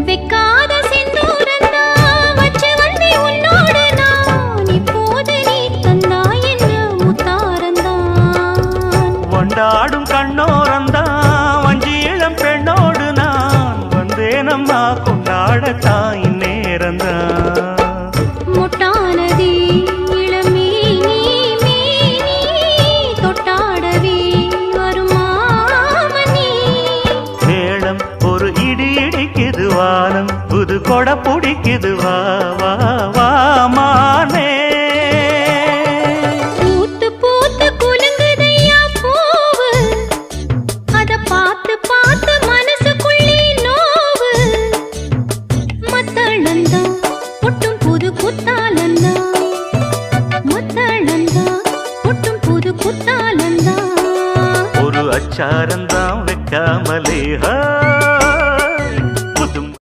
வெக்காத செந்தூரந்தா வச்சு வண்டி உன்னோடு நான் இப்போது நீ தந்தா என்ன முத்தாரந்தான் கொண்டாடும் கண்ணோரந்தான் வஞ்சி இளம் பெண்ணோடு நான் வந்தேனம்மா கொண்டாடத்தான் இந்நேரந்தான் முட்டானதே இளமே நீ மேனி தொட்டாடவே வருமாமணி மேளம் ஒரு இடி இடிக்குது வானம் புது கொடை பிடிக்குது வா வா வா மானே பூத்து பூத்து குலுங்குதையா பூவு அத பார்த்து பார்த்து மனசுக்குள்ளே நோவு மத்தளந்தா ஒட்டும் புது குத்தாலந்தா மத்தளந்தா ஒட்டும் புது குத்தாலந்தா ஒரு அச்சாரந்தான் வைக்காமலே